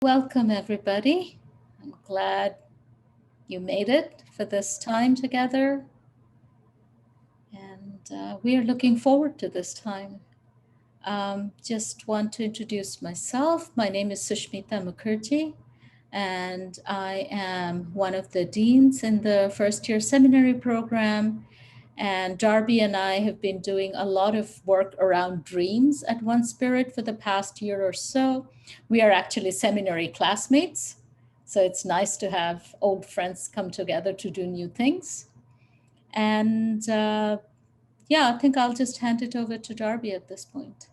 Welcome, everybody. I'm glad you made it for this time together. And we are looking forward to this time. Just want to introduce myself. My name is Sushmita Mukherjee, and I am one of the deans in the first year seminary program. And Darby and I have been doing a lot of work around dreams at One Spirit for the past year or so. We are actually seminary classmates, so it's nice to have old friends come together to do new things. And yeah, I think I'll just hand it over to Darby at this point.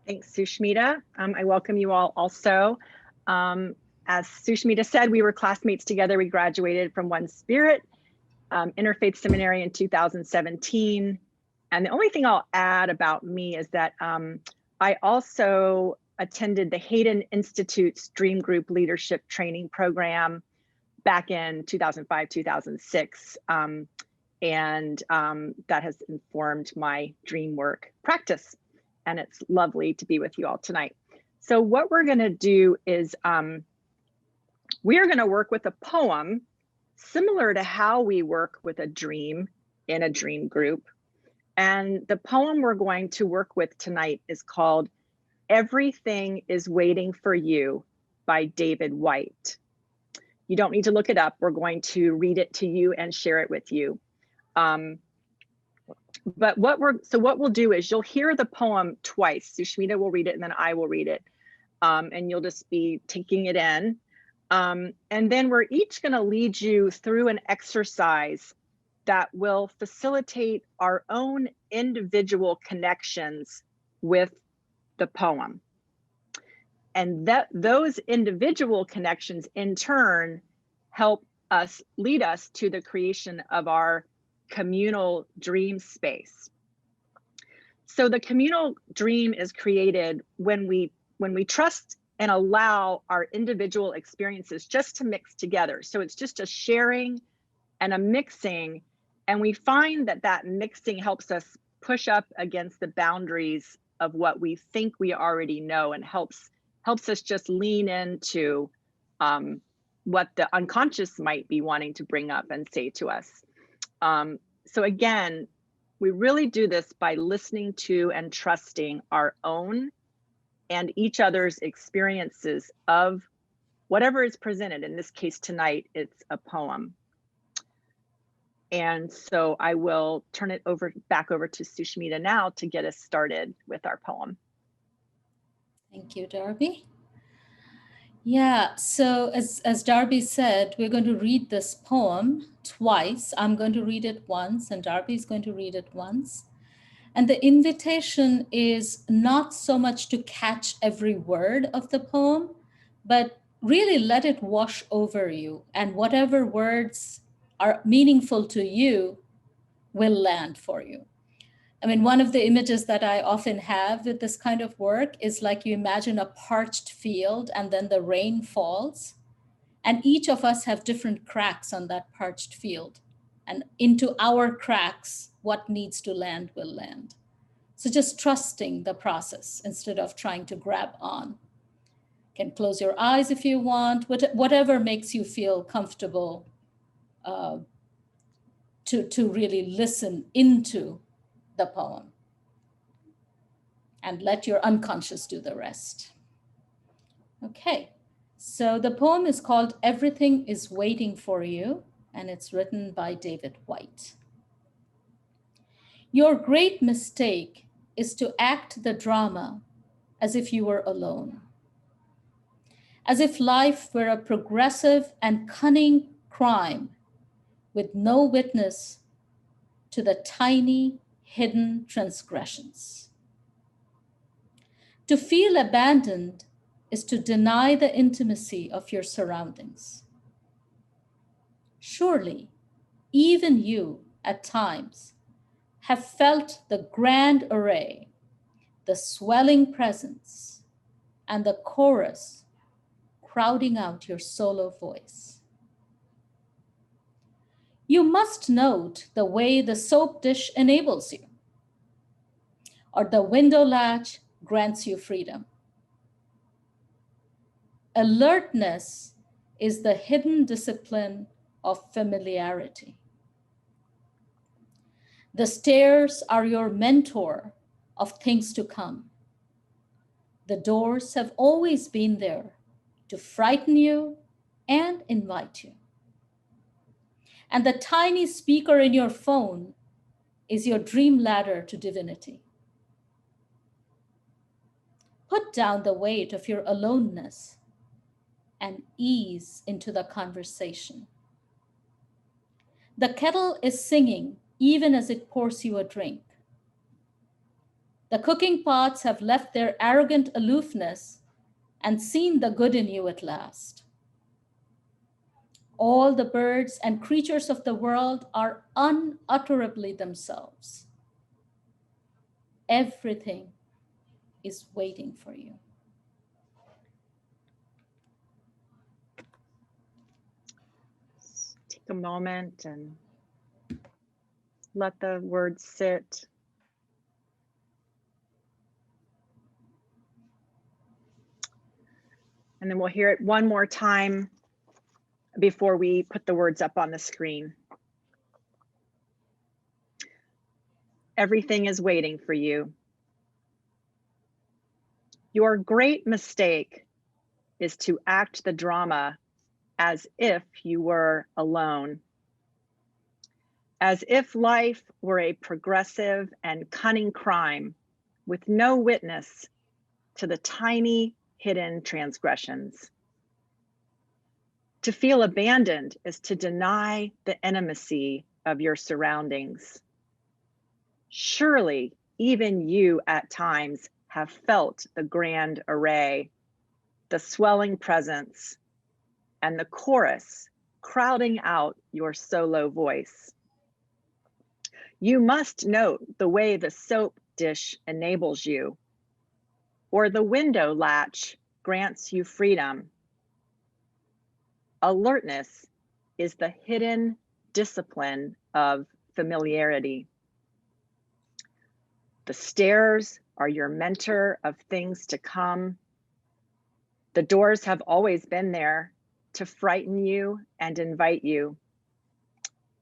Thanks, Sushmita. I welcome you all also. As Sushmita said, we were classmates together. We graduated from One Spirit Interfaith Seminary in 2017. And the only thing I'll add about me is that I also attended the Hayden Institute's Dream Group Leadership Training Program back in 2005, 2006. And that has informed my dream work practice. And it's lovely to be with you all tonight. So what we're going to do is we are going to work with a poem similar to how we work with a dream in a dream group. And the poem we're going to work with tonight is called Everything is Waiting for You by David White. You don't need to look it up. We're going to read it to you and share it with you. But what we'll do is you'll hear the poem twice. Sushmita will read it and then I will read it. And you'll just be taking it in. And then we're each going to lead you through an exercise that will facilitate our own individual connections with the poem. And those individual connections in turn help us lead us to the creation of our communal dream space. So the communal dream is created when we trust and allow our individual experiences just to mix together. So it's just a sharing and a mixing, and we find that mixing helps us push up against the boundaries of what we think we already know, and helps us just lean into what the unconscious might be wanting to bring up and say to us. So again, we really do this by listening to and trusting our own and each other's experiences of whatever is presented. In this case tonight, it's a poem. And so I will turn it back over to Sushmita now to get us started with our poem. Thank you, Darby. Yeah, so as Darby said, we're going to read this poem twice. I'm going to read it once, and Darby's going to read it once. And the invitation is not so much to catch every word of the poem, but really let it wash over you. And whatever words are meaningful to you will land for you. I mean, one of the images that I often have with this kind of work is like you imagine a parched field and then the rain falls, and each of us have different cracks on that parched field. And into our cracks, what needs to land will land. So just trusting the process instead of trying to grab on. You can close your eyes if you want, whatever makes you feel comfortable to really listen into the poem, and let your unconscious do the rest. Okay, so the poem is called Everything is Waiting for You, and it's written by David White. Your great mistake is to act the drama as if you were alone, as if life were a progressive and cunning crime with no witness to the tiny hidden transgressions. To feel abandoned is to deny the intimacy of your surroundings. Surely, even you, at times, have felt the grand array, the swelling presence, and the chorus crowding out your solo voice. You must note the way the soap dish enables you, or the window latch grants you freedom. Alertness is the hidden discipline of familiarity. The stairs are your mentor of things to come. The doors have always been there to frighten you and invite you. And the tiny speaker in your phone is your dream ladder to divinity. Put down the weight of your aloneness and ease into the conversation. The kettle is singing even as it pours you a drink. The cooking pots have left their arrogant aloofness and seen the good in you at last. All the birds and creatures of the world are unutterably themselves. Everything is waiting for you. Take a moment and let the words sit. And then we'll hear it one more time before we put the words up on the screen. Everything is waiting for you. Your great mistake is to act the drama as if you were alone. As if life were a progressive and cunning crime with no witness to the tiny hidden transgressions. To feel abandoned is to deny the intimacy of your surroundings. Surely, even you at times have felt the grand array, the swelling presence, and the chorus crowding out your solo voice. You must note the way the soap dish enables you, or the window latch grants you freedom. Alertness is the hidden discipline of familiarity. The stairs are your mentor of things to come. The doors have always been there to frighten you and invite you.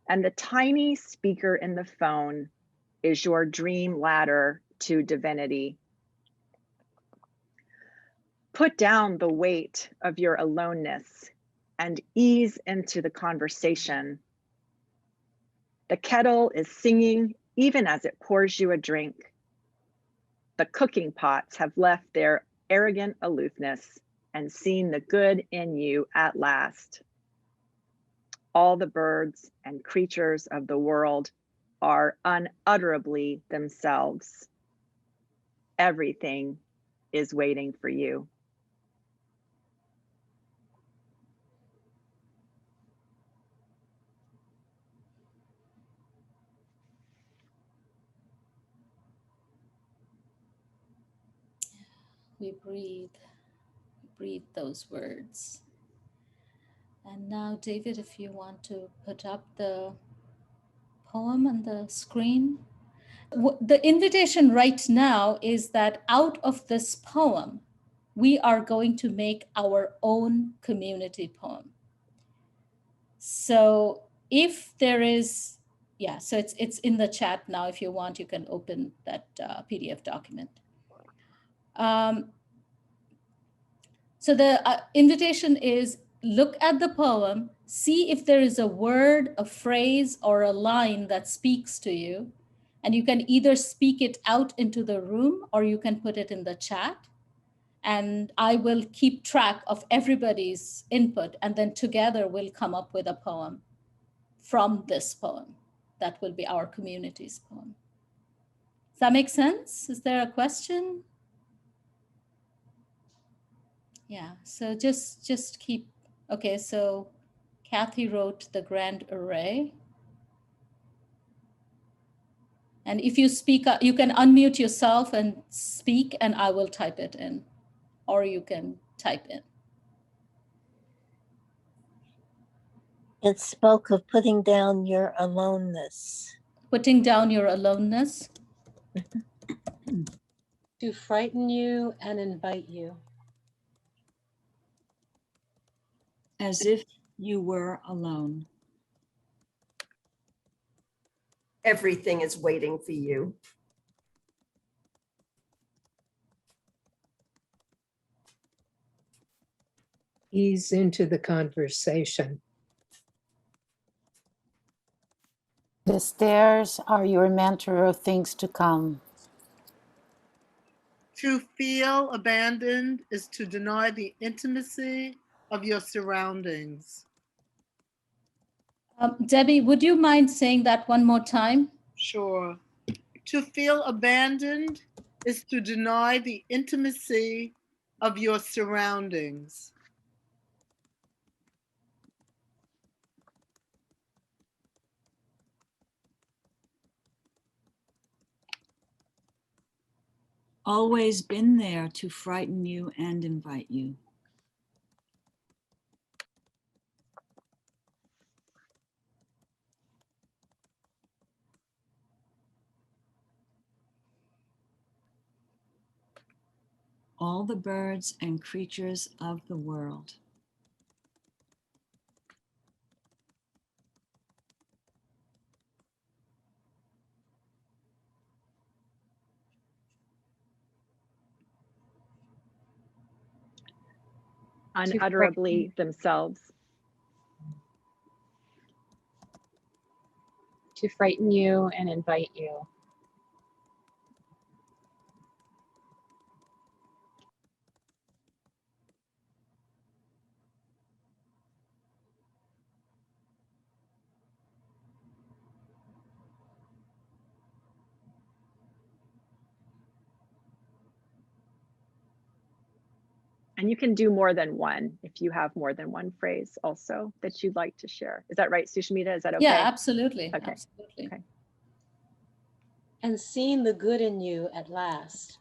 And the tiny speaker in the phone is your dream ladder to divinity. Put down the weight of your aloneness and ease into the conversation. The kettle is singing even as it pours you a drink. The cooking pots have left their arrogant aloofness and seen the good in you at last. All the birds and creatures of the world are unutterably themselves. Everything is waiting for you. We breathe those words. And now, David, if you want to put up the poem on the screen. The invitation right now is that out of this poem, we are going to make our own community poem. So if there is, yeah, so it's in the chat now. If you want, you can open that PDF document. So the invitation is look at the poem, see if there is a word, a phrase, or a line that speaks to you. And you can either speak it out into the room or you can put it in the chat. And I will keep track of everybody's input. And then together we'll come up with a poem from this poem. That will be our community's poem. Does that make sense? Is there a question? Yeah, so just keep, okay, so Kathy wrote the grand array. And if you speak, you can unmute yourself and speak and I will type it in, or you can type in. It spoke of putting down your aloneness. Putting down your aloneness. To frighten you and invite you. As if you were alone. Everything is waiting for you. Ease into the conversation. The stairs are your mentor of things to come. To feel abandoned is to deny the intimacy of your surroundings. Debbie, would you mind saying that one more time? Sure. To feel abandoned is to deny the intimacy of your surroundings. Always been there to frighten you and invite you. All the birds and creatures of the world. Unutterably themselves. To frighten you and invite you. And you can do more than one if you have more than one phrase also that you'd like to share. Is that right, Sushmita? Is that okay? Yeah, absolutely. Okay. Absolutely. Okay. And seeing the good in you at last.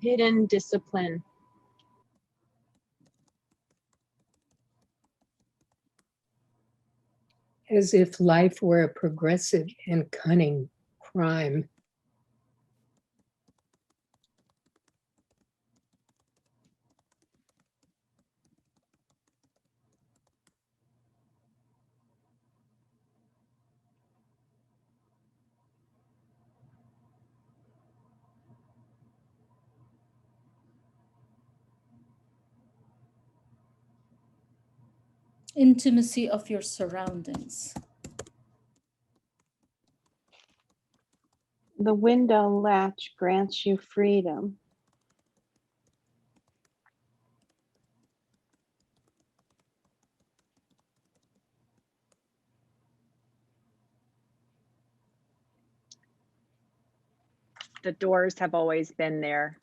Hidden discipline. As if life were a progressive and cunning crime. Intimacy of your surroundings. The window latch grants you freedom. The doors have always been there.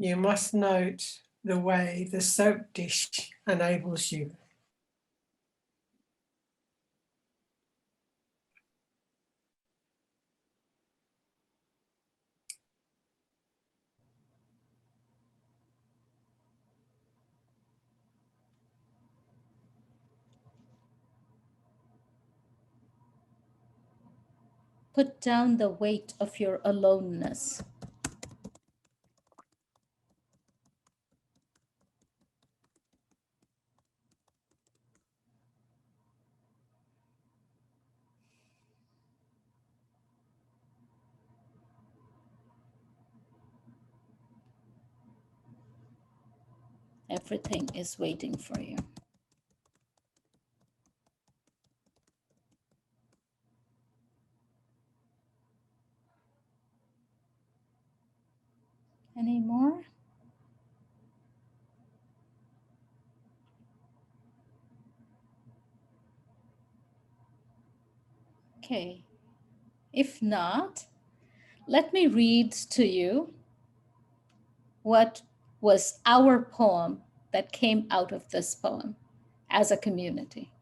You must note the way the soap dish enables you. Put down the weight of your aloneness. Everything is waiting for you. Any more? Okay. If not, let me read to you what was our poem that came out of this poem as a community.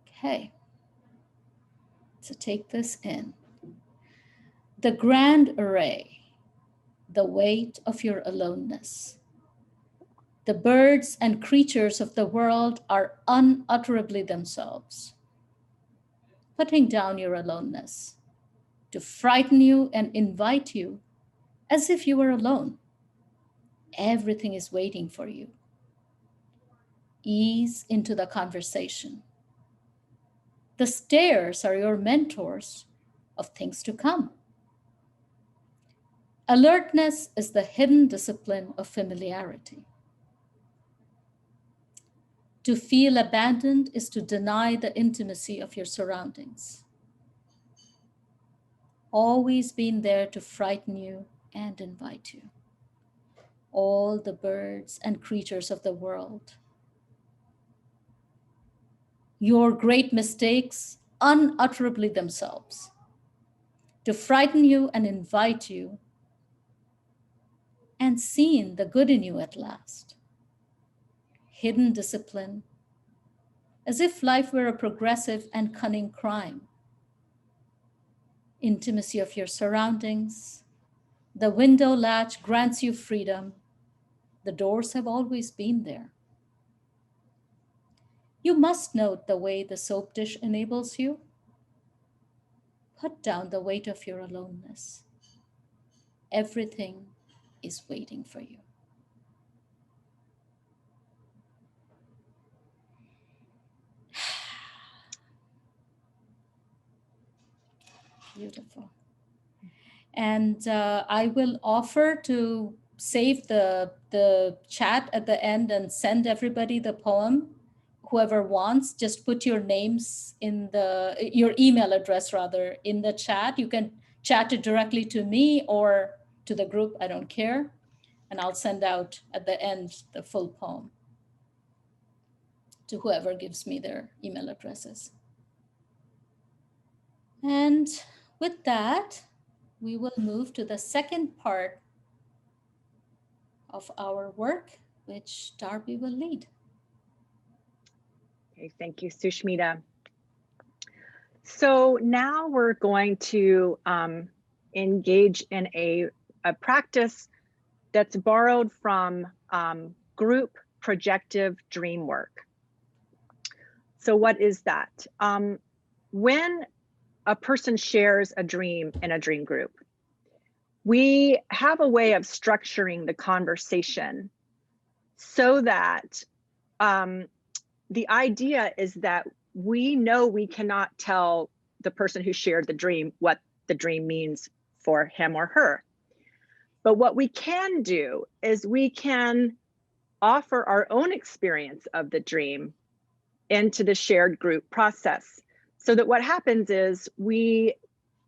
Okay. So take this in. The grand array, the weight of your aloneness. The birds and creatures of the world are unutterably themselves, putting down your aloneness to frighten you and invite you as if you were alone. Everything is waiting for you. Ease into the conversation. The stairs are your mentors of things to come. Alertness is the hidden discipline of familiarity. To feel abandoned is to deny the intimacy of your surroundings. Always being there to frighten you and invite you. All the birds and creatures of the world. Your great mistakes, unutterably themselves, to frighten you and invite you, and seeing the good in you at last. Hidden discipline, as if life were a progressive and cunning crime. Intimacy of your surroundings. The window latch grants you freedom. The doors have always been there. You must note the way the soap dish enables you. Put down the weight of your aloneness. Everything is waiting for you. Beautiful. And I will offer to save the chat at the end and send everybody the poem. Whoever wants, just put your names in your email address rather in the chat. You can chat it directly to me or to the group, I don't care. And I'll send out at the end the full poem to whoever gives me their email addresses. And with that, we will move to the second part of our work, which Darby will lead. Okay, thank you, Sushmita. So now we're going to engage in a practice that's borrowed from group projective dreamwork. So what is that? When a person shares a dream in a dream group, we have a way of structuring the conversation so that the idea is that we know we cannot tell the person who shared the dream what the dream means for him or her. But what we can do is we can offer our own experience of the dream into the shared group process, so that what happens is we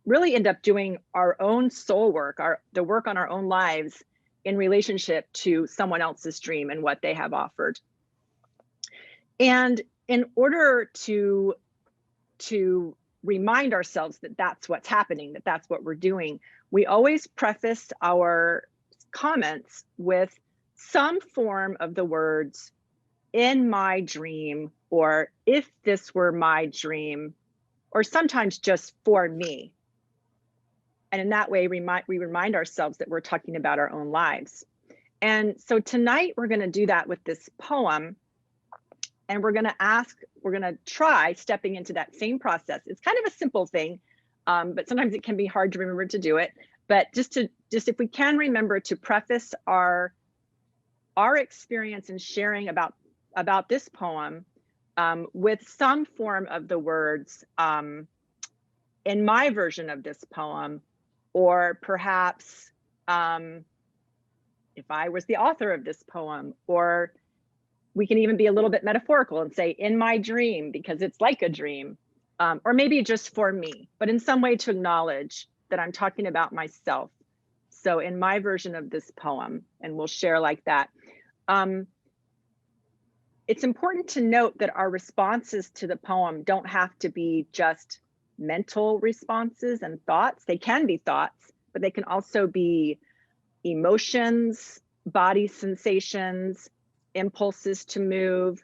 really end up doing our own soul work, the work on our own lives in relationship to someone else's dream and what they have offered. And in order to remind ourselves that that's what's happening, that that's what we're doing, we always preface our comments with some form of the words, in my dream, or if this were my dream, or sometimes just for me. And in that way, we remind ourselves that we're talking about our own lives. And so tonight we're going to do that with this poem. And we're going to try stepping into that same process. It's kind of a simple thing, but sometimes it can be hard to remember to do it. But just if we can remember to preface our experience in sharing about this poem with some form of the words, in my version of this poem, or perhaps if I was the author of this poem, or we can even be a little bit metaphorical and say, in my dream, because it's like a dream, or maybe just for me, but in some way to acknowledge that I'm talking about myself. So in my version of this poem, and we'll share like that. It's important to note that our responses to the poem don't have to be just mental responses and thoughts. They can be thoughts, but they can also be emotions, body sensations, impulses to move,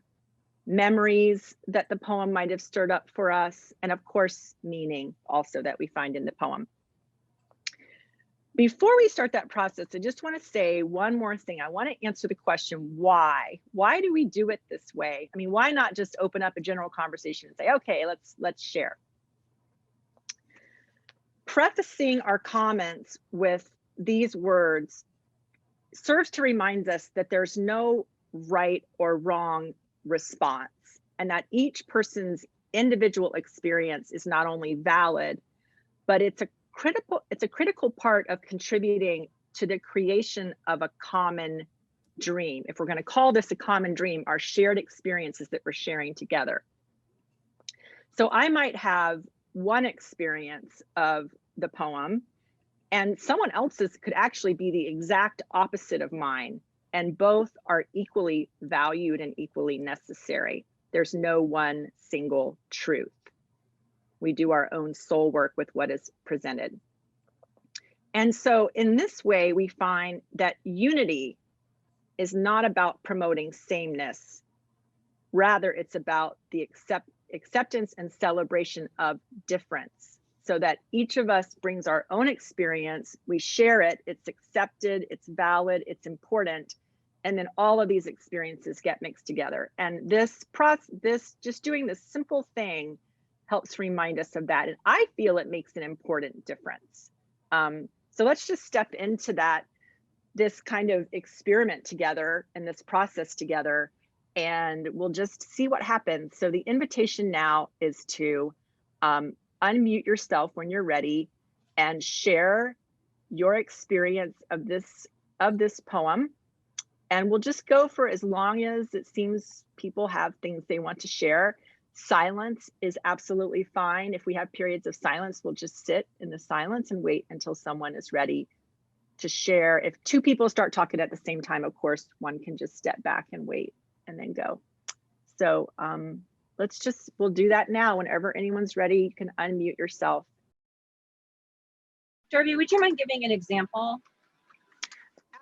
memories that the poem might have stirred up for us, and of course, meaning also that we find in the poem. Before we start that process, I just want to say one more thing. I want to answer the question, why? Why do we do it this way? I mean, why not just open up a general conversation and say, okay, let's share. Prefacing our comments with these words serves to remind us that there's no right or wrong response, and that each person's individual experience is not only valid, but it's a critical part of contributing to the creation of a common dream. If we're going to call this a common dream, our shared experiences that we're sharing together. So I might have one experience of the poem, and someone else's could actually be the exact opposite of mine, and both are equally valued and equally necessary. There's no one single truth. We do our own soul work with what is presented. And so in this way, we find that unity is not about promoting sameness. Rather, it's about the acceptance and celebration of difference, so that each of us brings our own experience, we share it, it's accepted, it's valid, it's important, and then all of these experiences get mixed together. And this just doing this simple thing helps remind us of that. And I feel it makes an important difference. So let's just step into this kind of experiment together and this process together, and we'll just see what happens. So the invitation now is to unmute yourself when you're ready and share your experience of this poem. And we'll just go for as long as it seems people have things they want to share. Silence is absolutely fine. If we have periods of silence, we'll just sit in the silence and wait until someone is ready to share. If two people start talking at the same time, of course, one can just step back and wait and then go. So we'll do that now. Whenever anyone's ready, you can unmute yourself. Darby, would you mind giving an example?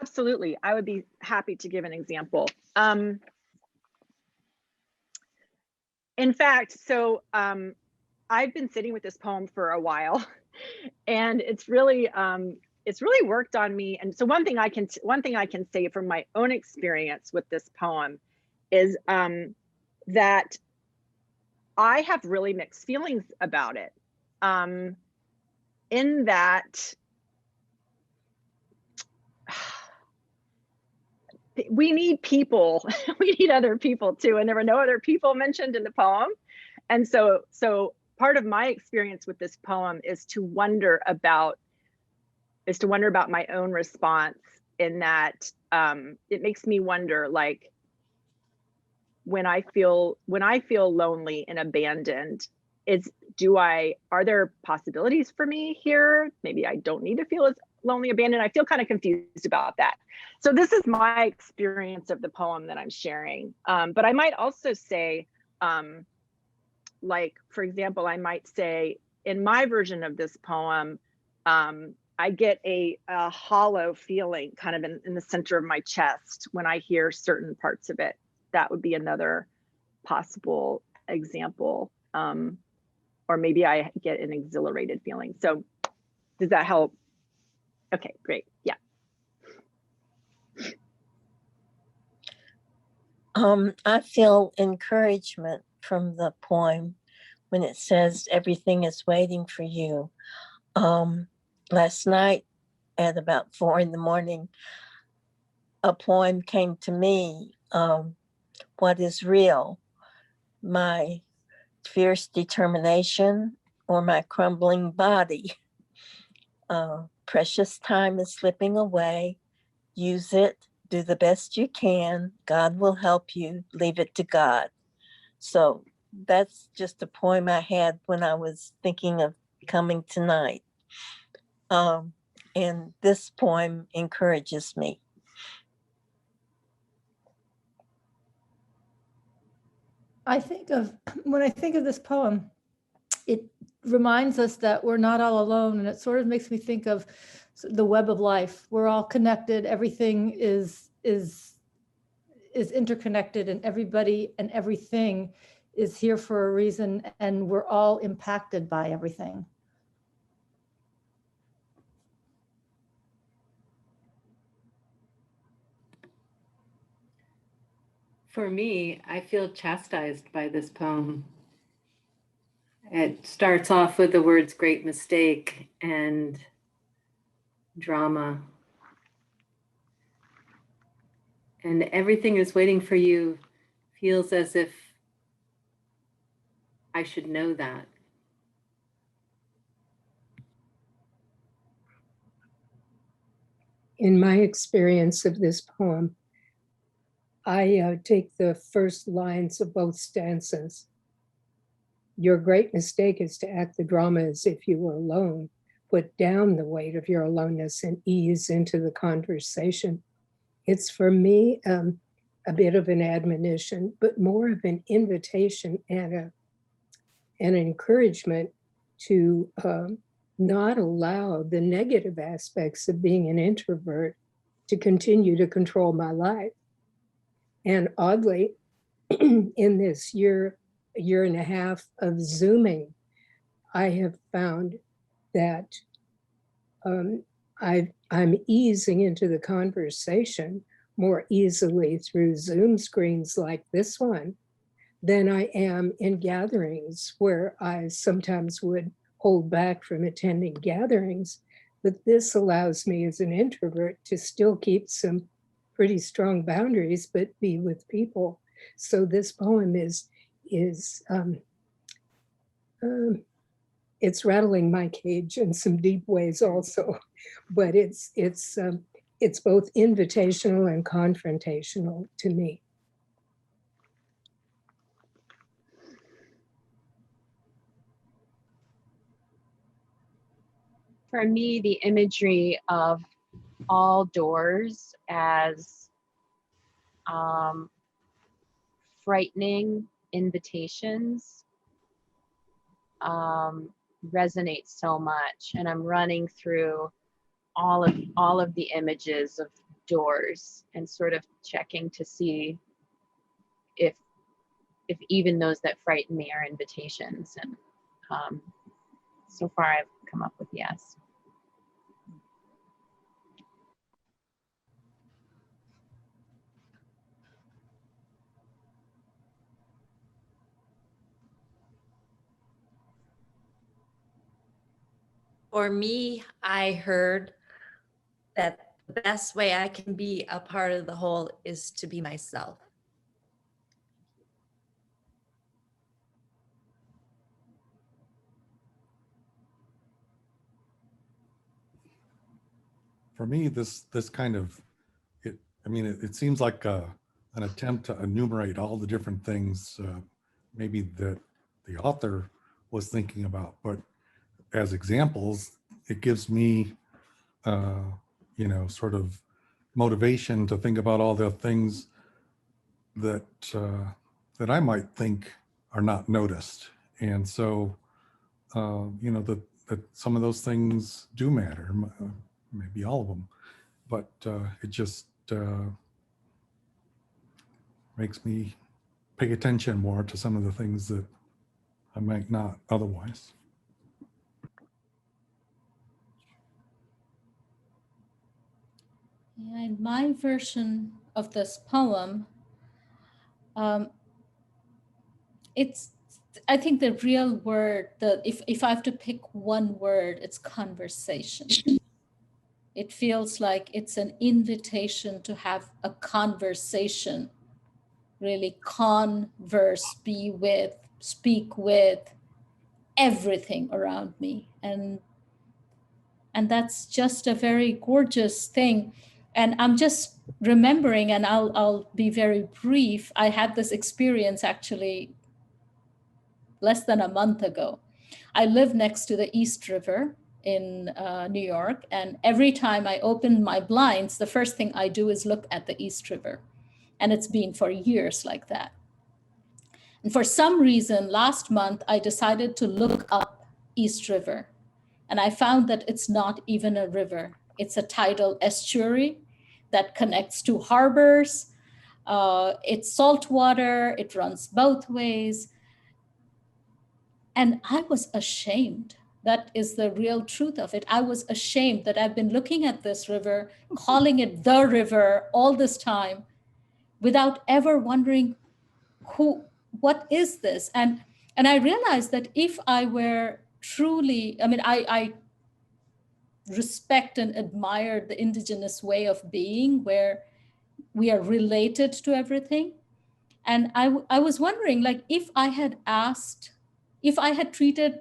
Absolutely, I would be happy to give an example. In fact, so I've been sitting with this poem for a while, and it's really worked on me. And so one thing I can say from my own experience with this poem is that I have really mixed feelings about it. In that we need people, we need other people too, and there were no other people mentioned in the poem. And so part of my experience with this poem is to wonder about my own response, in that it makes me wonder, like, when I feel lonely and abandoned, are there possibilities for me here? Maybe I don't need to feel as lonely, abandoned. I feel kind of confused about that. So this is my experience of the poem that I'm sharing. But I might also say, like, for example, I might say in my version of this poem, I get a hollow feeling kind of in the center of my chest when I hear certain parts of it. That would be another possible example. Or maybe I get an exhilarated feeling. So does that help? Okay, great. Yeah. I feel encouragement from the poem when it says everything is waiting for you. Last night at about 4 a.m, a poem came to me. What is real? My fierce determination or my crumbling body? Precious time is slipping away. Use it. Do the best you can. God will help you. Leave it to God. So that's just a poem I had when I was thinking of coming tonight. And this poem encourages me. When I think of this poem, it reminds us that we're not all alone, and it sort of makes me think of the web of life. We're all connected. Everything is is interconnected, and everybody and everything is here for a reason, and we're all impacted by everything. For me, I feel chastised by this poem. It starts off with the words great mistake and drama. And everything is waiting for you feels as if I should know that. In my experience of this poem, I take the first lines of both stanzas. Your great mistake is to act the drama as if you were alone. Put down the weight of your aloneness and ease into the conversation. It's for me a bit of an admonition, but more of an invitation and an encouragement to not allow the negative aspects of being an introvert to continue to control my life. And oddly, in this year and a half of Zooming, I have found that I'm easing into the conversation more easily through Zoom screens like this one than I am in gatherings where I sometimes would hold back from attending gatherings. But this allows me as an introvert to still keep some pretty strong boundaries, but be with people. So this poem is it's rattling my cage in some deep ways also, but it's both invitational and confrontational to me. For me, the imagery of all doors as frightening invitations resonates so much, and I'm running through all of the images of doors and sort of checking to see if even those that frighten me are invitations. And so far I've come up with yes. For me, I heard that the best way I can be a part of the whole is to be myself. For me, this kind of, it seems like an attempt to enumerate all the different things maybe that the author was thinking about, but as examples, it gives me, sort of motivation to think about all the things that that I might think are not noticed, and so that some of those things do matter, maybe all of them, but it just makes me pay attention more to some of the things that I might not otherwise. Yeah, in my version of this poem, I think the real word, if I have to pick one word, it's conversation. It feels like it's an invitation to have a conversation, really converse, be with, speak with everything around me. And that's just a very gorgeous thing. And I'm just remembering, and I'll be very brief. I had this experience actually less than a month ago. I live next to the East River in New York, and every time I open my blinds, the first thing I do is look at the East River. And it's been for years like that. And for some reason, last month, I decided to look up East River. And I found that it's not even a river. It's a tidal estuary that connects two harbors. It's salt water, it runs both ways. And I was ashamed. That is the real truth of it. I was ashamed that I've been looking at this river, calling it the river all this time, without ever wondering what is this? And I realized that if I were truly, I mean, I respect and admire the indigenous way of being where we are related to everything. And I was wondering, like, if I had treated,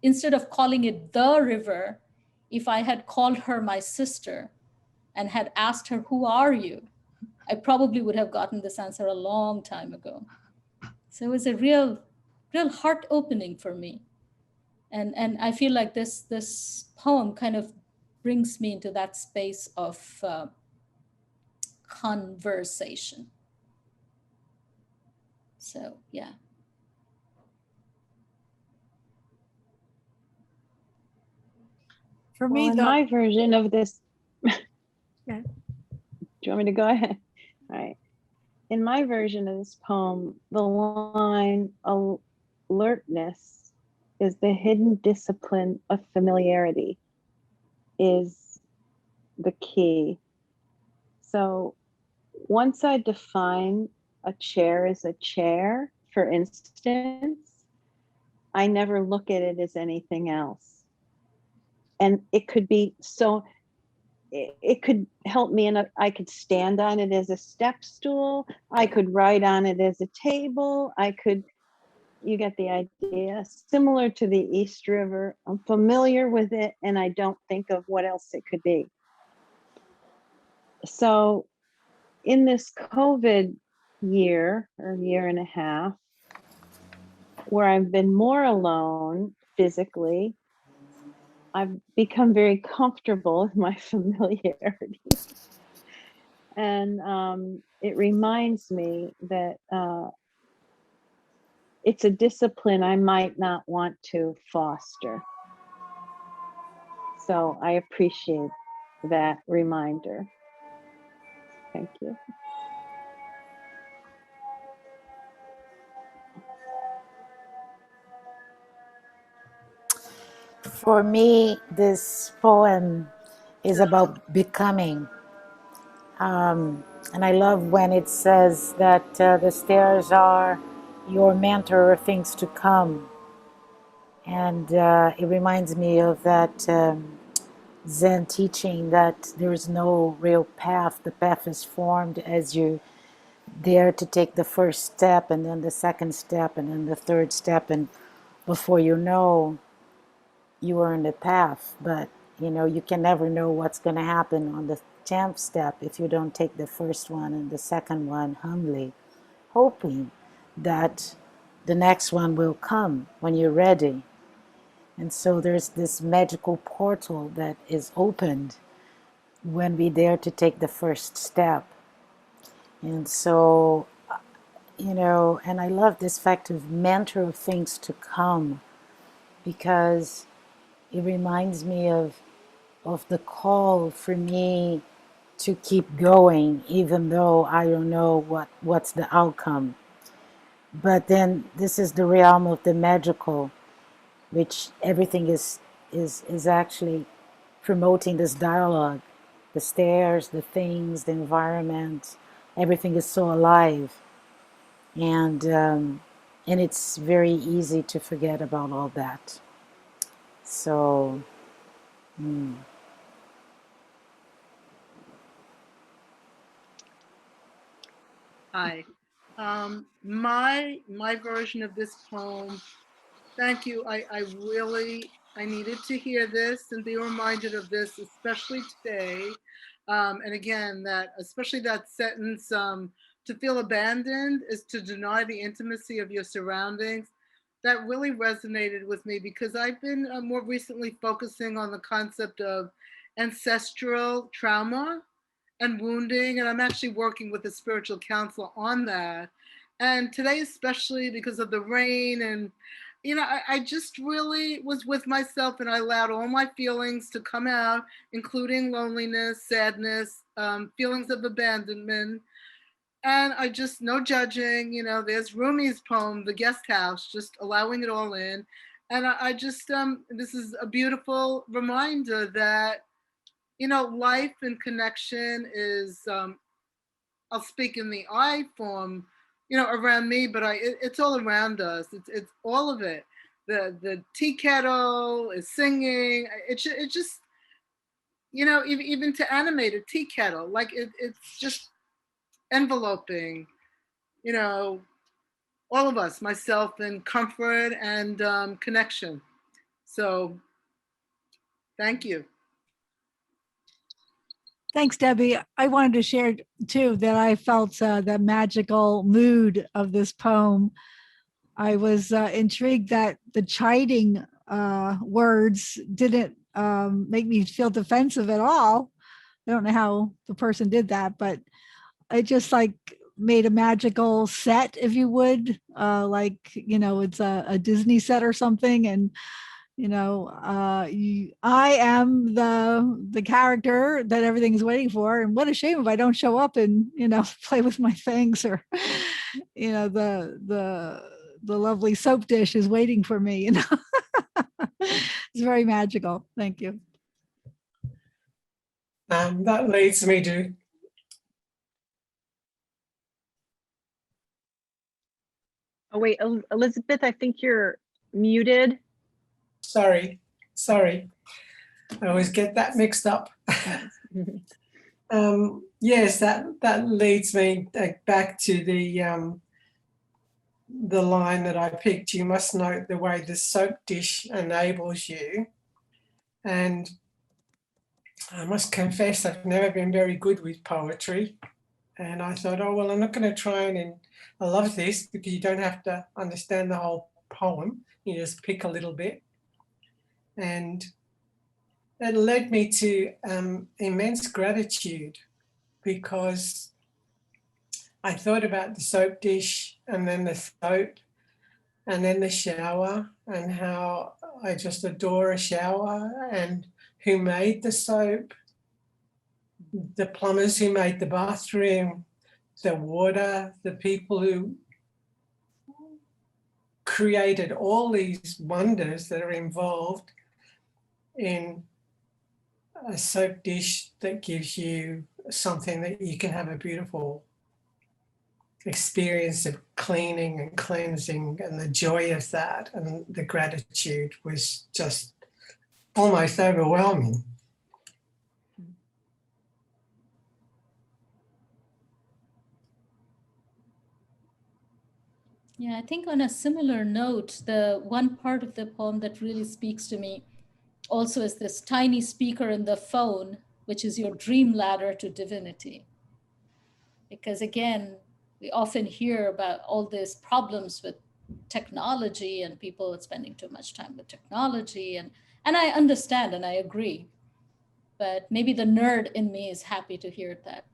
instead of calling it the river, if I had called her my sister and had asked her, who are you? I probably would have gotten this answer a long time ago. So it was a real heart opening for me. And I feel like this poem kind of brings me into that space of conversation. So yeah. For me, my version of this. Do you want me to go ahead? All right. In my version of this poem, the line alertness is the hidden discipline of familiarity is the key. So once I define a chair as a chair, for instance, I never look at it as anything else. And it could be so, it could help me, and I could stand on it as a step stool. I could write on it as a table. You get the idea. Similar to the East River, I'm familiar with it and I don't think of what else it could be. So in this COVID year or year and a half, where I've been more alone physically, I've become very comfortable with my familiarity. And it reminds me that it's a discipline I might not want to foster. So I appreciate that reminder. Thank you. For me, this poem is about becoming. And I love when it says that the stairs are your mentor of things to come. And it reminds me of that Zen teaching that there is no real path. The path is formed as you dare to take the first step, and then the second step, and then the third step. And before you know, you are in the path. But, you can never know what's going to happen on the 10th step if you don't take the first one and the second one humbly, hoping that the next one will come when you're ready. And so there's this magical portal that is opened when we dare to take the first step. And so, and I love this fact of mentor of things to come, because it reminds me of the call for me to keep going, even though I don't know what's the outcome. But then this is the realm of the magical, which everything is actually promoting this dialogue. The stairs, the things, the environment, everything is so alive. And it's very easy to forget about all that. So, Hi. My version of this poem. Thank you. I needed to hear this and be reminded of this, especially today. And again, especially that sentence, to feel abandoned is to deny the intimacy of your surroundings. That really resonated with me because I've been more recently focusing on the concept of ancestral trauma and wounding. And I'm actually working with a spiritual counselor on that. And today, especially because of the rain and I just really was with myself and I allowed all my feelings to come out, including loneliness, sadness, feelings of abandonment. And I just, no judging, you know, there's Rumi's poem, The Guest House, just allowing it all in. And I just, this is a beautiful reminder that, you know, life and connection is, I'll speak in the I form, you know, around me, but it's all around us. It's all of it. The tea kettle is singing. It just, you know, even to animate a tea kettle, like it's just enveloping, you know, all of us, myself, in comfort and connection. So thank you. Thanks, Debbie. I wanted to share too that I felt the magical mood of this poem. I was intrigued that the chiding words didn't make me feel defensive at all. I don't know how the person did that, but it just like made a magical set, if you would, like, you know, it's a Disney set or something. And, you know, I am the character that everything is waiting for. And what a shame if I don't show up and, you know, play with my things, or, you know, the lovely soap dish is waiting for me, you know. It's very magical. Thank you. That leads me to Oh, wait, Elizabeth, I think you're muted. Sorry. I always get that mixed up. Yes, that leads me back to the line that I picked. You must note the way the soap dish enables you. And I must confess, I've never been very good with poetry. And I thought, oh, well, I'm not going to try and I love this because you don't have to understand the whole poem. You just pick a little bit. And it led me to immense gratitude, because I thought about the soap dish and then the soap and then the shower, and how I just adore a shower, and who made the soap, the plumbers who made the bathroom, the water, the people who created all these wonders that are involved in a soap dish that gives you something that you can have a beautiful experience of cleaning and cleansing, and the joy of that and the gratitude was just almost overwhelming. Yeah, I think on a similar note, the one part of the poem that really speaks to me also is this tiny speaker in the phone, which is your dream ladder to divinity. Because again, we often hear about all these problems with technology and people spending too much time with technology. And I understand and I agree. But maybe the nerd in me is happy to hear that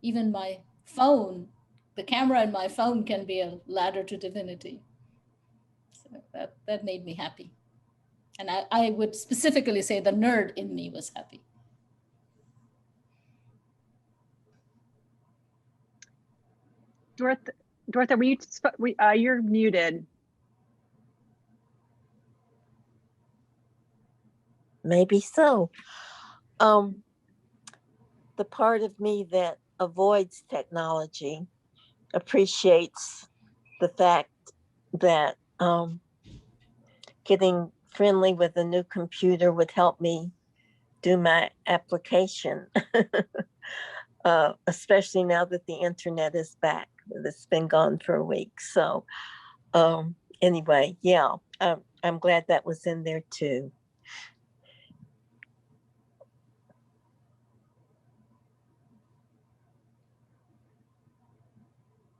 even my phone, the camera in my phone, can be a ladder to divinity. So that made me happy. And I would specifically say the nerd in me was happy. Dorothy, you're muted. Maybe so. The part of me that avoids technology appreciates the fact that getting friendly with a new computer would help me do my application, especially now that the internet is back. It's been gone for a week. So anyway, yeah, I'm glad that was in there too.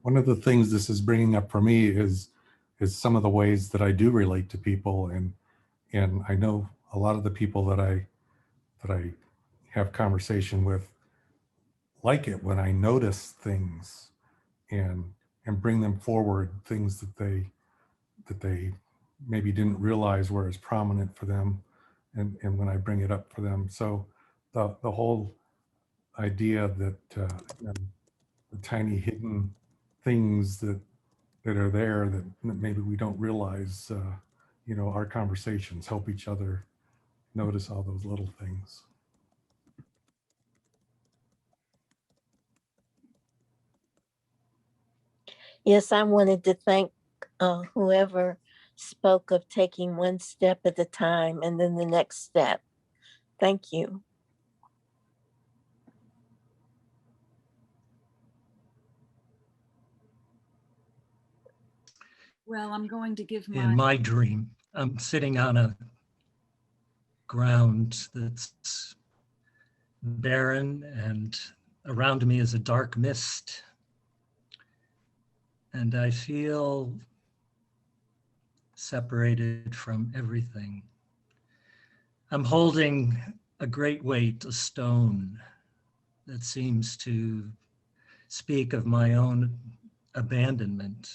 One of the things this is bringing up for me is some of the ways that I do relate to people, and I know a lot of the people that I have conversation with like it when I notice things and bring them forward, things that they maybe didn't realize were as prominent for them, and when I bring it up for them. So the whole idea that tiny hidden things that are there that maybe we don't realize. You know, our conversations help each other notice all those little things. Yes, I wanted to thank whoever spoke of taking one step at a time and then the next step. Thank you. Well, I'm going to give In my dream, I'm sitting on a ground that's barren, and around me is a dark mist. And I feel separated from everything. I'm holding a great weight, a stone that seems to speak of my own abandonment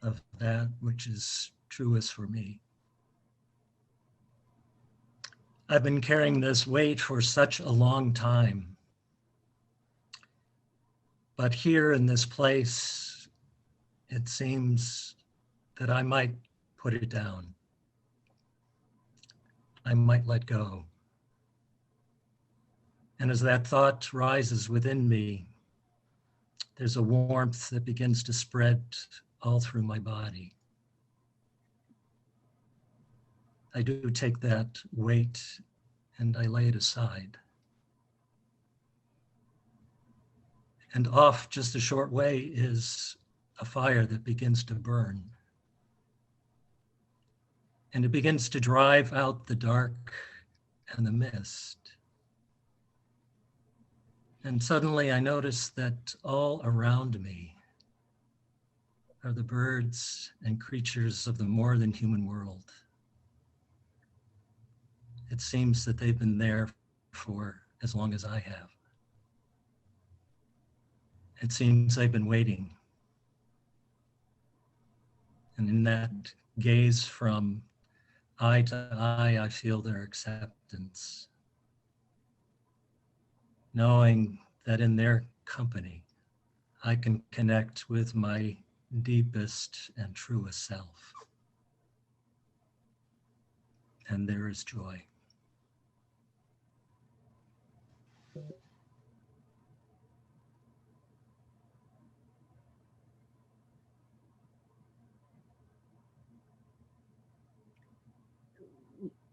of that which is truest for me. I've been carrying this weight for such a long time. But here in this place, it seems that I might put it down. I might let go. And as that thought rises within me, there's a warmth that begins to spread all through my body. I do take that weight and I lay it aside. And off just a short way is a fire that begins to burn. And it begins to drive out the dark and the mist. And suddenly I notice that all around me are the birds and creatures of the more than human world. It seems that they've been there for as long as I have. It seems they've been waiting. And in that gaze from eye to eye, I feel their acceptance, knowing that in their company, I can connect with my deepest and truest self. And there is joy.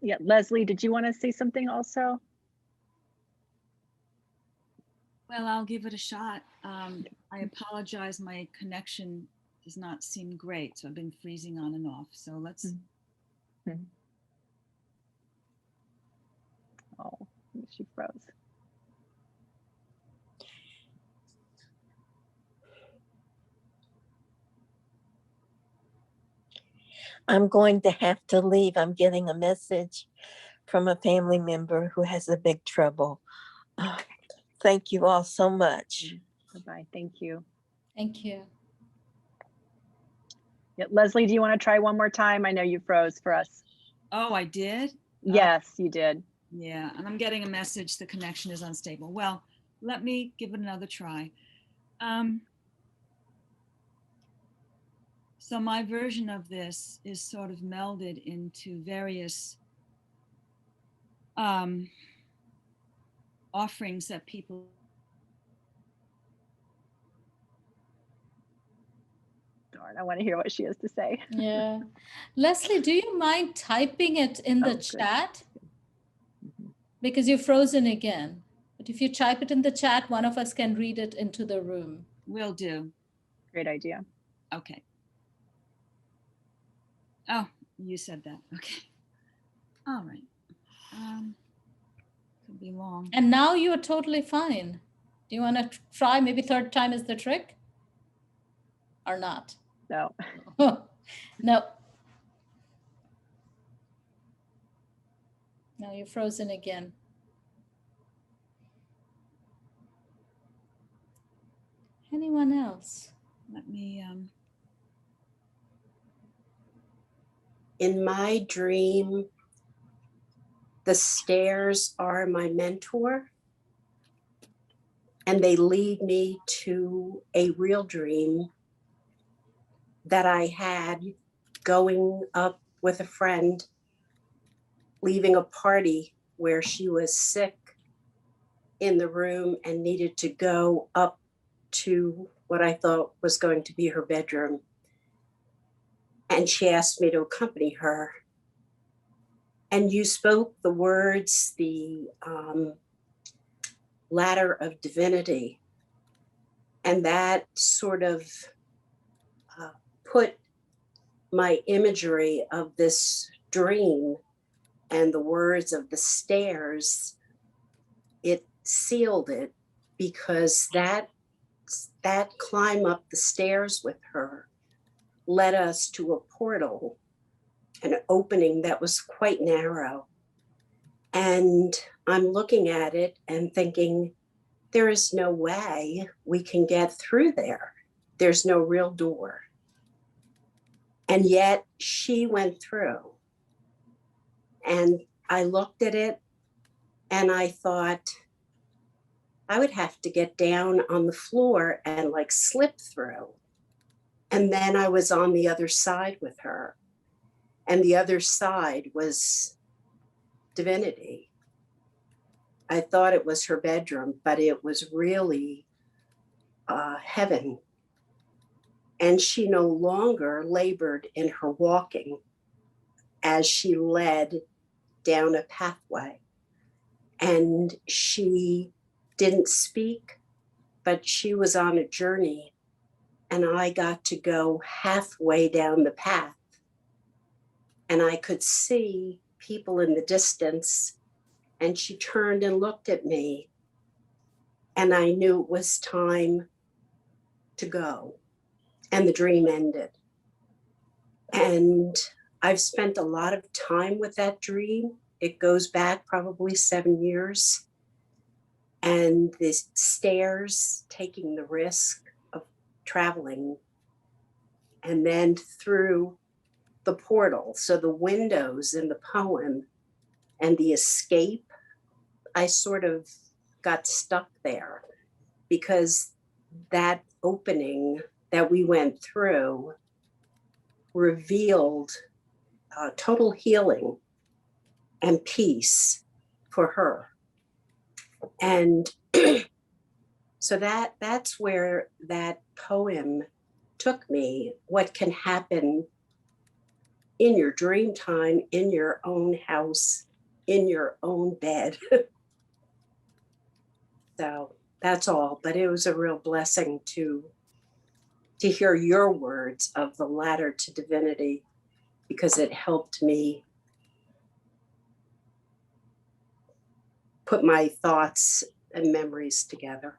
Yeah, Leslie, did you want to say something also? Well, I'll give it a shot. I apologize. My connection does not seem great, so I've been freezing on and off. So let's. Oh, she froze. I'm going to have to leave. I'm getting a message from a family member who has a big trouble. Thank you all so much. Bye-bye. Thank you. Thank you. Yeah, Leslie, do you want to try one more time? I know you froze for us. Oh, I did? Yes, you did. Yeah, and I'm getting a message the connection is unstable. Well, let me give it another try. So my version of this is sort of melded into various offerings that people. Darn, I want to hear what she has to say. Yeah. Leslie, do you mind typing it in the chat? Because you're frozen again. But if you type it in the chat, one of us can read it into the room. Will do. Great idea. Okay. Oh, you said that. Okay. All right. Could be long. And now you are totally fine. Do you want to try? Maybe third time is the trick? Or not? No. No. No, you're frozen again. Anyone else? Let me In my dream, the stairs are my mentor. and they lead me to a real dream that I had going up with a friend, leaving a party where she was sick in the room and needed to go up to what I thought was going to be her bedroom. And she asked me to accompany her. And you spoke the words, the ladder of divinity. And that sort of put my imagery of this dream and the words of the stairs, it sealed it, because that climb up the stairs with her led us to a portal, an opening that was quite narrow. And I'm looking at it and thinking, there is no way we can get through there. There's no real door. And yet she went through. And I looked at it and I thought, I would have to get down on the floor and like slip through. And then I was on the other side with her. And the other side was divinity. I thought it was her bedroom, but it was really heaven. And she no longer labored in her walking as she led down a pathway. And she didn't speak, but she was on a journey. And I got to go halfway down the path. And I could see people in the distance. And she turned and looked at me. And I knew it was time to go. And the dream ended. And I've spent a lot of time with that dream. It goes back probably 7 years. And the stairs, taking the risk of traveling, and then through the portal. So the windows in the poem and the escape, I sort of got stuck there because that opening that we went through revealed total healing and peace for her. And so that's where that poem took me. What can happen in your dream time, in your own house, in your own bed. So that's all, but it was a real blessing to hear your words of the ladder to divinity, because it helped me put my thoughts and memories together.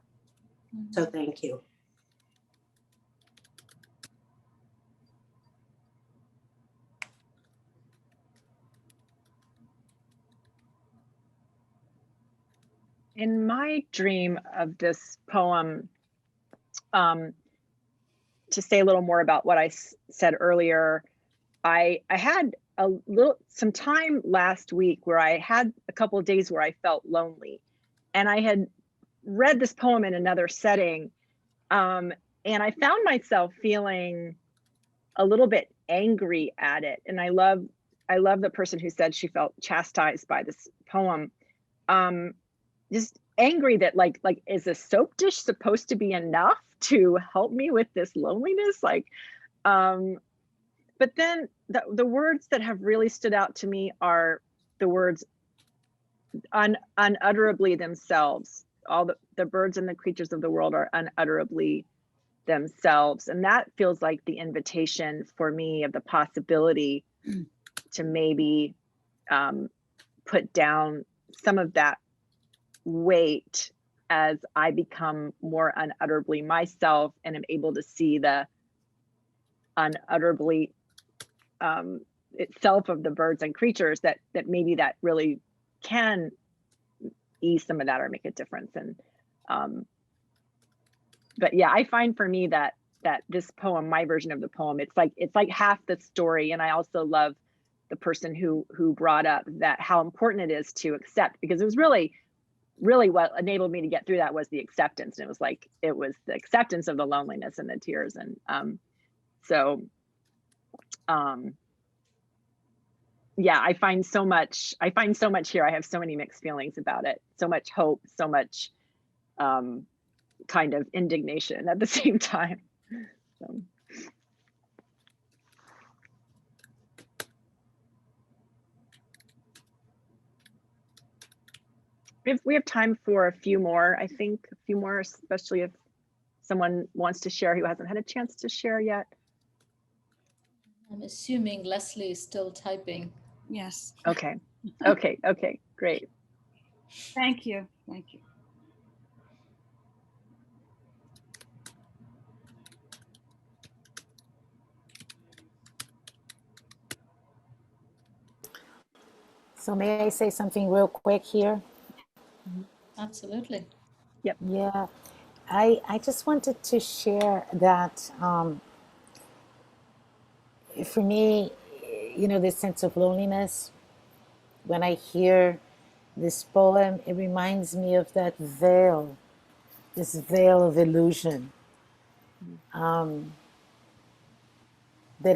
So thank you. In my dream of this poem, to say a little more about what I said earlier, I had some time last week where I had a couple of days where I felt lonely, and I had read this poem in another setting, and I found myself feeling a little bit angry at it. And I love the person who said she felt chastised by this poem. Just angry that like is a soap dish supposed to be enough to help me with this loneliness? But then the words that have really stood out to me are the words unutterably themselves. All the birds and the creatures of the world are unutterably themselves. And that feels like the invitation for me of the possibility to maybe put down some of that weight as I become more unutterably myself and am able to see the unutterably itself of the birds and creatures, that maybe that really can ease some of that or make a difference. And but yeah, I find for me that this poem, my version of the poem, it's like half the story. And I also love the person who brought up that how important it is to accept, because it was really really what enabled me to get through that was the acceptance. And it was like, it was the acceptance of the loneliness and the tears. And yeah, I find so much here. I have so many mixed feelings about it, so much hope, so much kind of indignation at the same time. So. We have time for a few more, I think, a few more, especially if someone wants to share who hasn't had a chance to share yet. I'm assuming Leslie is still typing. Yes. Okay. Okay. Okay. Great. Thank you. Thank you. So may I say something real quick here? Absolutely. Yep. Yeah. I just wanted to share that for me, you know, this sense of loneliness, when I hear this poem, it reminds me of that veil, this veil of illusion that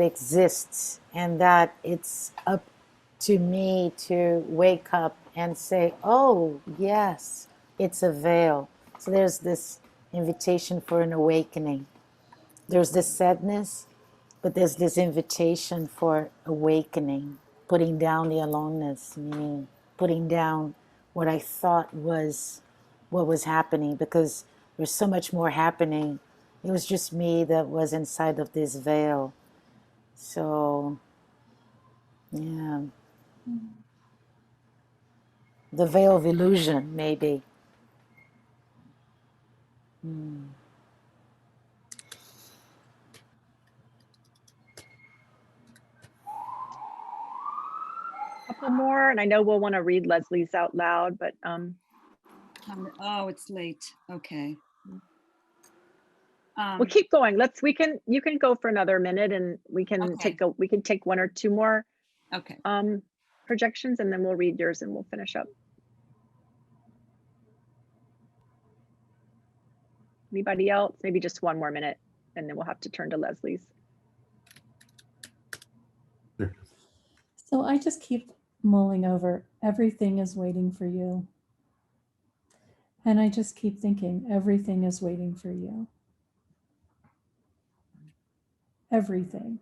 exists, and that it's up to me to wake up and say, oh, yes, it's a veil. So there's this invitation for an awakening. There's this sadness, but there's this invitation for awakening, putting down the aloneness, meaning putting down what I thought was what was happening, because there's so much more happening. It was just me that was inside of this veil. So, yeah. The veil of illusion, maybe. Couple more, and I know we'll want to read Leslie's out loud, but oh, it's late. Okay. We'll keep going. You can go for another minute, and we can take one or two more projections, and then we'll read yours and we'll finish up. Anybody else? Maybe just one more minute, and then we'll have to turn to Leslie's. So I just keep mulling over, everything is waiting for you. And I just keep thinking, everything is waiting for you. Everything.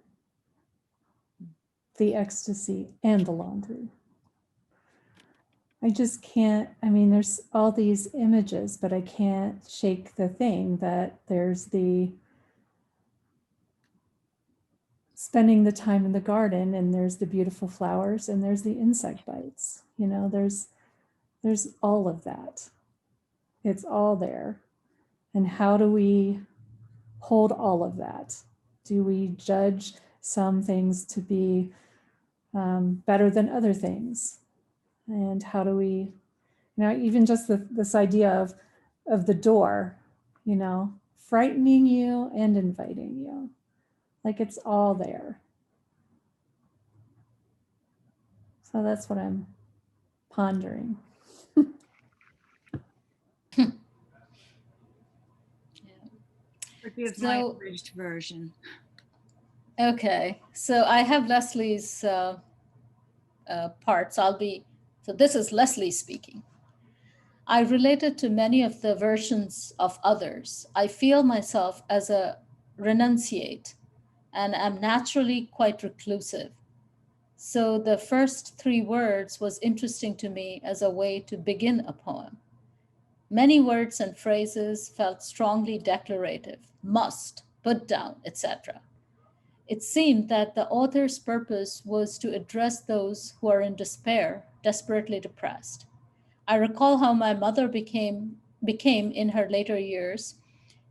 The ecstasy and the laundry. I just can't, I mean, there's all these images, but I can't shake the thing that there's the spending the time in the garden, and there's the beautiful flowers, and there's the insect bites. You know, there's all of that. It's all there. And how do we hold all of that? Do we judge some things to be better than other things? And how do we, you know, even just this idea of the door, you know, frightening you and inviting you, like it's all there. So that's what I'm pondering. Forgive my abridged version. Okay, so I have Leslie's parts. So this is Leslie speaking. I related to many of the versions of others. I feel myself as a renunciate and am naturally quite reclusive. So the first 3 words was interesting to me as a way to begin a poem. Many words and phrases felt strongly declarative, must, put down, etc. It seemed that the author's purpose was to address those who are in despair, desperately depressed. I recall how my mother became in her later years.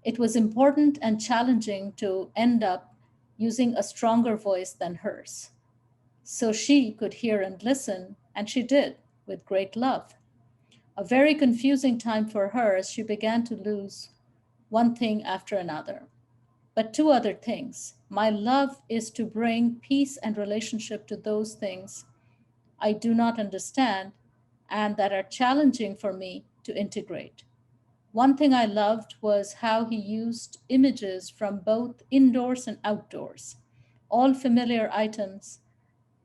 It was important and challenging to end up using a stronger voice than hers. So she could hear and listen, and she did, with great love. A very confusing time for her as she began to lose one thing after another. But 2 other things. My love is to bring peace and relationship to those things I do not understand and that are challenging for me to integrate. One thing I loved was how he used images from both indoors and outdoors, all familiar items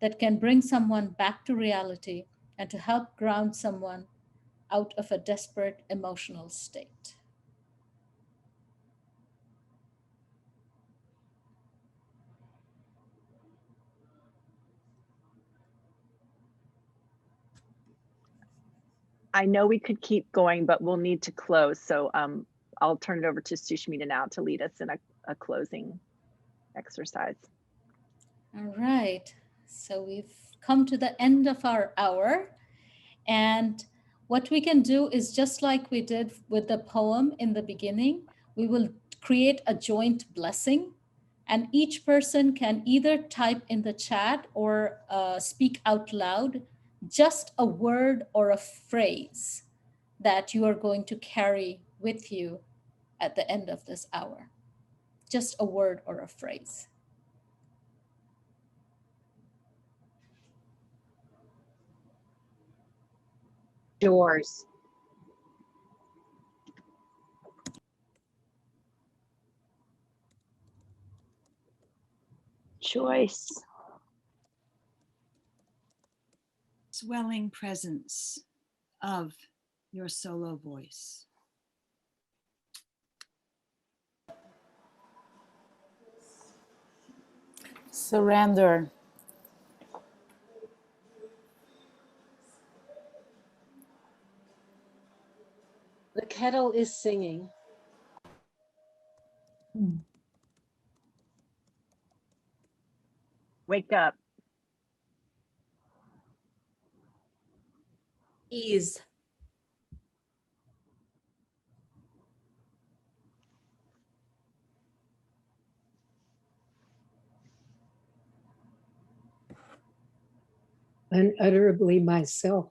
that can bring someone back to reality and to help ground someone out of a desperate emotional state. I know we could keep going, but we'll need to close. So I'll turn it over to Sushmita now to lead us in a closing exercise. All right, so we've come to the end of our hour. And what we can do is just like we did with the poem in the beginning, we will create a joint blessing. And each person can either type in the chat or speak out loud just a word or a phrase that you are going to carry with you at the end of this hour. Just a word or a phrase. Doors. Choice. Swelling presence of your solo voice. Surrender. The kettle is singing. Wake up. Ease. Unutterably myself.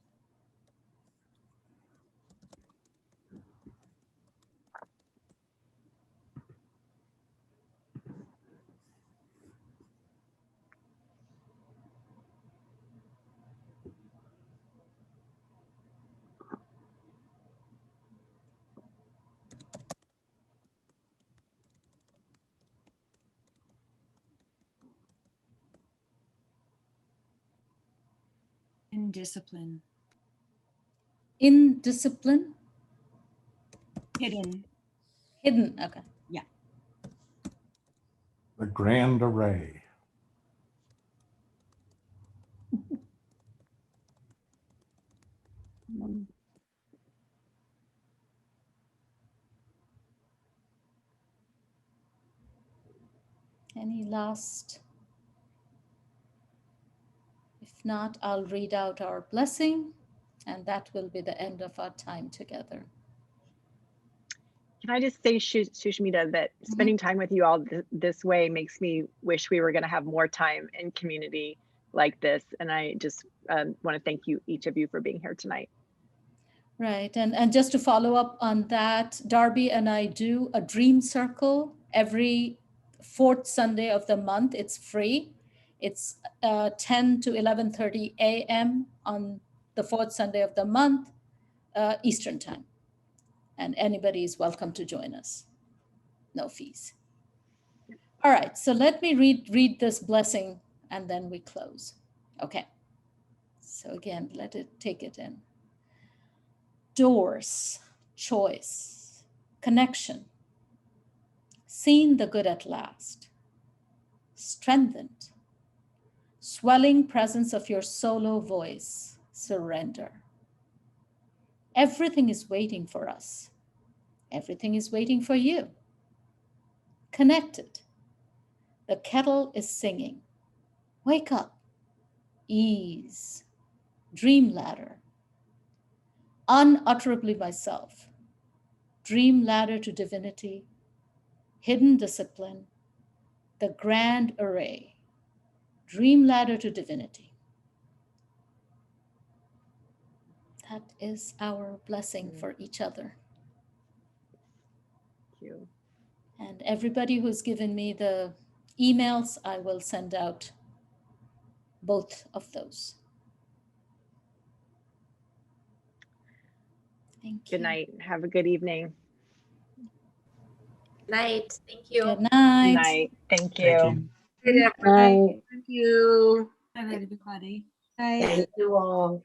Indiscipline. Indiscipline? Hidden. Hidden, okay. Yeah. The grand array. Any last? If not, I'll read out our blessing, and that will be the end of our time together. Can I just say, Sushmita, that spending time with you all this way makes me wish we were going to have more time in community like this. And I just want to thank you, each of you, for being here tonight. Right, and just to follow up on that, Darby and I do a dream circle every fourth Sunday of the month. It's free. It's 10 to 11:30 a.m. on the fourth Sunday of the month, Eastern time. And anybody is welcome to join us. No fees. All right, so let me read this blessing and then we close. Okay, so again, let it take it in. Doors, choice, connection, seen the good at last, strengthened, swelling presence of your solo voice, surrender. Everything is waiting for us. Everything is waiting for you. Connected. The kettle is singing. Wake up. Ease. Dream ladder. Unutterably myself. Dream ladder to divinity. Hidden discipline. The grand array. Dream ladder to divinity. That is our blessing for each other. Thank you. And everybody who's given me the emails, I will send out both of those. Thank Good you. night. Have a good evening. Night. Thank you. Good night. Night. Thank you. Thank you. Good afternoon. Thank you. Bye, everybody. Thank you all.